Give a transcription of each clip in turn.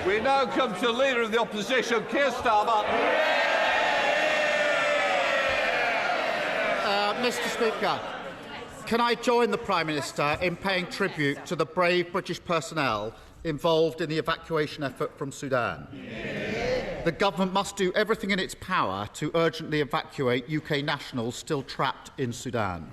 We now come to the Leader of the Opposition, Keir Starmer. Mr Speaker, can I join the Prime Minister in paying tribute to the brave British personnel involved in the evacuation effort from Sudan? The government must do everything in its power to urgently evacuate UK nationals still trapped in Sudan.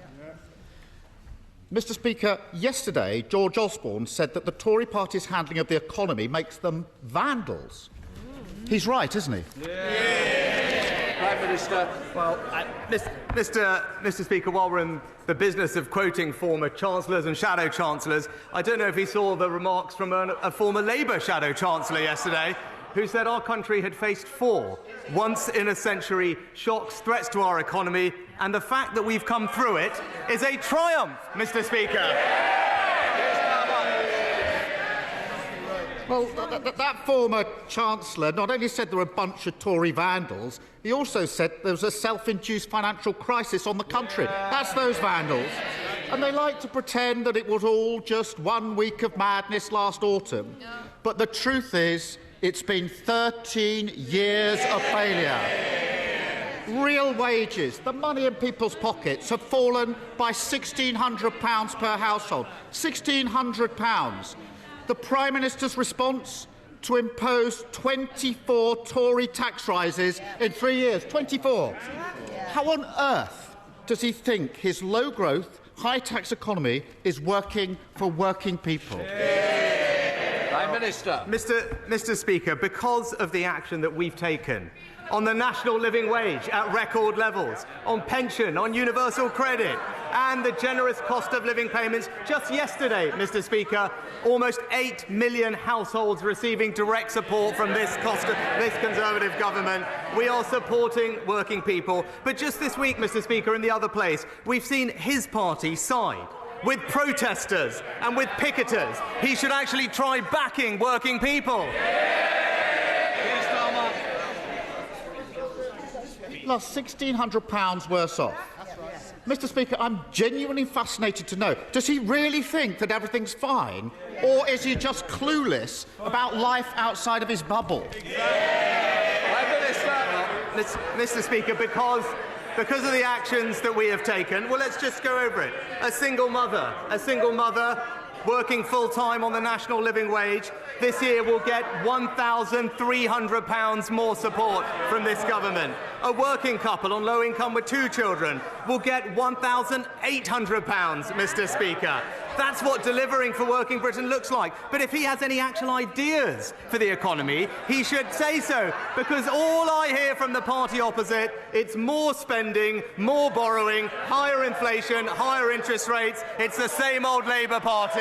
Mr Speaker, yesterday George Osborne said that the Tory party's handling of the economy makes them vandals. He's right, isn't he? Prime Minister. Well, Mr Speaker, while we're in the business of quoting former Chancellors and Shadow Chancellors, I don't know if he saw the remarks from a former Labour Shadow Chancellor yesterday, who said our country had faced 4 once-in-a-century shocks, threats to our economy, and the fact that we've come through it is a triumph, Mr Speaker. Well, that former Chancellor not only said there were a bunch of Tory vandals, he also said there was a self-induced financial crisis on the country. That's those vandals. And they like to pretend that it was all just 1 week of madness last autumn. But the truth is, it's been 13 years of failure. Real wages, the money in people's pockets, have fallen by £1,600 per household. £1,600. The Prime Minister's response? To impose 24 Tory tax rises in 3 years. 24. How on earth does he think his low-growth, high-tax economy is working for working people? Prime Minister. Mr Speaker, because of the action that we've taken on the national living wage at record levels, on pension, on universal credit, and the generous cost of living payments, just yesterday, Mr Speaker, almost 8 million households receiving direct support from this Conservative government. We are supporting working people. But just this week, Mr Speaker, in the other place, we've seen his party side with protesters and with picketers. He should actually try backing working people. Lost £1,600 worse off. Mr Speaker, I'm genuinely fascinated to know, does he really think that everything's fine, or is he just clueless about life outside of his bubble? Mr Speaker, because of the actions that we have taken, well, let's just go over it. A single mother working full-time on the national living wage this year will get £1,300 more support from this government. A working couple on low income with 2 children will get £1,800, Mr Speaker. That's what delivering for working Britain looks like. But if he has any actual ideas for the economy, he should say so, because all I hear from the party opposite, it's more spending, more borrowing, higher inflation, higher interest rates. It's the same old Labour Party.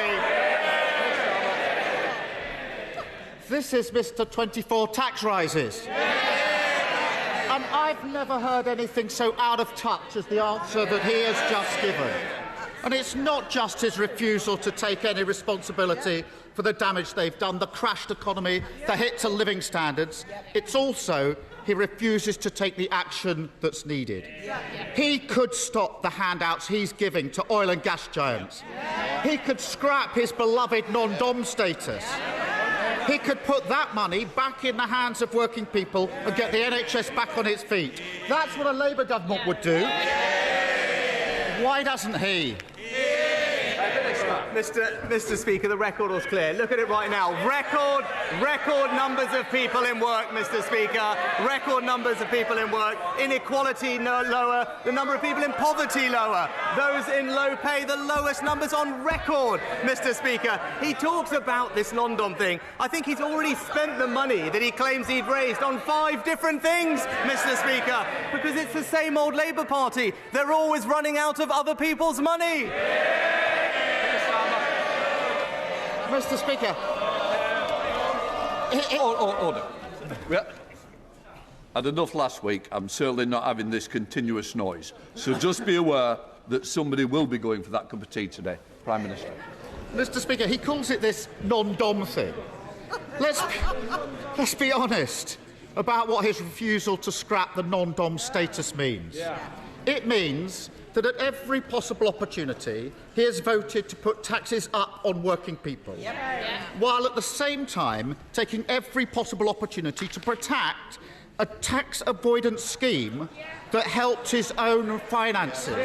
This is Mr 24 tax rises. And I've never heard anything so out of touch as the answer that he has just given. And it's not just his refusal to take any responsibility for the damage they've done, the crashed economy, the hit to living standards. It's also he refuses to take the action that's needed. He could stop the handouts he's giving to oil and gas giants. He could scrap his beloved non-dom status. He could put that money back in the hands of working people and get the NHS back on its feet. That's what a Labour government would do. Why doesn't he? Mr Speaker, the record was clear. Look at it right now. Record numbers of people in work, Mr Speaker. Record numbers of people in work. Inequality lower. The number of people in poverty lower. Those in low pay, the lowest numbers on record, Mr Speaker. He talks about this non-dom thing. I think he's already spent the money that he claims he'd raised on 5 different things, Mr Speaker, because it's the same old Labour Party. They're always running out of other people's money. Mr Speaker. Order. We had enough last week. I'm certainly not having this continuous noise. So just be aware that somebody will be going for that cup of tea today. Prime Minister. Mr Speaker, he calls it this non-dom thing. Let's be honest about what his refusal to scrap the non-dom status means. It means that at every possible opportunity, he has voted to put taxes up on working people, while at the same time taking every possible opportunity to protect a tax avoidance scheme that helped his own finances.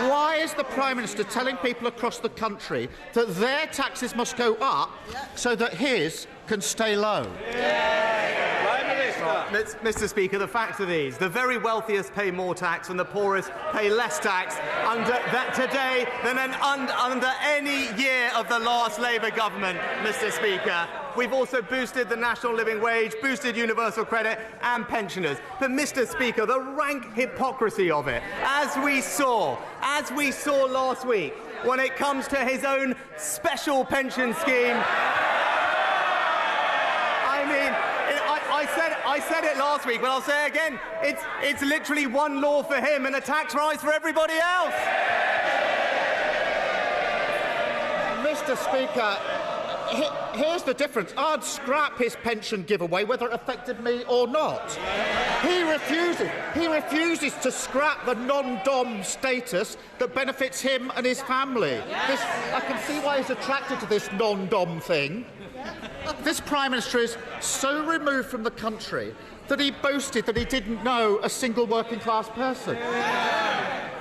Why is the Prime Minister telling people across the country that their taxes must go up so that his can stay low? Mr. Speaker, the facts are these. The very wealthiest pay more tax and the poorest pay less tax today than under any year of the last Labour government, Mr. Speaker. We've also boosted the national living wage, boosted universal credit and pensioners. But, Mr. Speaker, the rank hypocrisy of it, as we saw last week, when it comes to his own special pension scheme. I said it last week, but I'll say it again. It's literally one law for him and a tax rise for everybody else. Mr. Speaker, here's the difference. I'd scrap his pension giveaway whether it affected me or not. He refuses to scrap the non-dom status that benefits him and his family. I can see why he's attracted to this non-dom thing. This Prime Minister is so removed from the country that he boasted that he didn't know a single working-class person.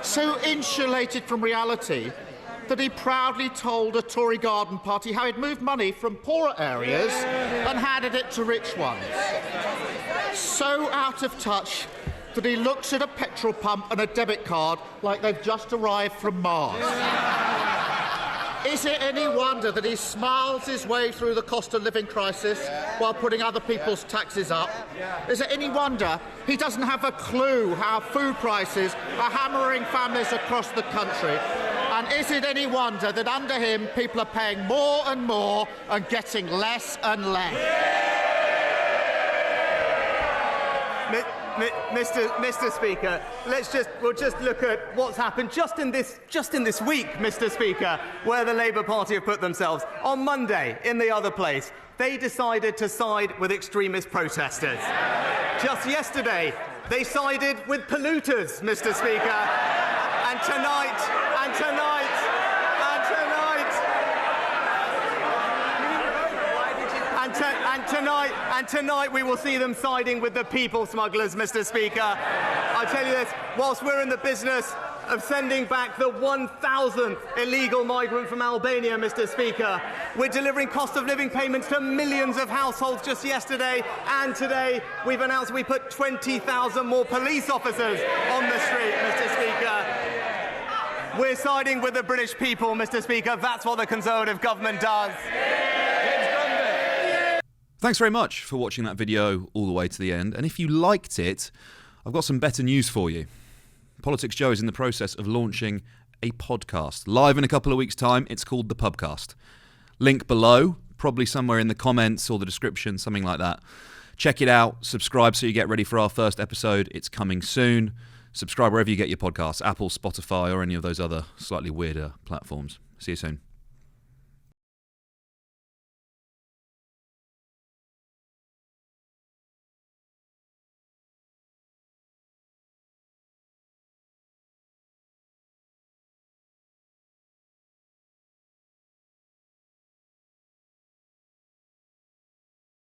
So insulated from reality that he proudly told a Tory garden party how he'd moved money from poorer areas and handed it to rich ones. So out of touch that he looks at a petrol pump and a debit card like they've just arrived from Mars. Is it any wonder that he smiles his way through the cost of living crisis while putting other people's taxes up? Is it any wonder he doesn't have a clue how food prices are hammering families across the country? And is it any wonder that under him people are paying more and more and getting less and less? Mr. Speaker, we'll just look at what's happened just in this week, Mr. Speaker, where the Labour Party have put themselves. On Monday, in the other place, they decided to side with extremist protesters. Just yesterday, they sided with polluters, Mr. Speaker. And tonight we will see them siding with the people smugglers, Mr. Speaker. I tell you this, whilst we're in the business of sending back the 1,000th illegal migrant from Albania, Mr. Speaker, we're delivering cost of living payments to millions of households just yesterday, and today we've announced we put 20,000 more police officers on the street, Mr. Speaker. We're siding with the British people, Mr. Speaker. That's what the Conservative government does. Thanks very much for watching that video all the way to the end. And if you liked it, I've got some better news for you. PoliticsJOE is in the process of launching a podcast. Live in a couple of weeks' time. It's called The Pubcast. Link below, probably somewhere in the comments or the description, something like that. Check it out. Subscribe so you get ready for our first episode. It's coming soon. Subscribe wherever you get your podcasts, Apple, Spotify, or any of those other slightly weirder platforms. See you soon.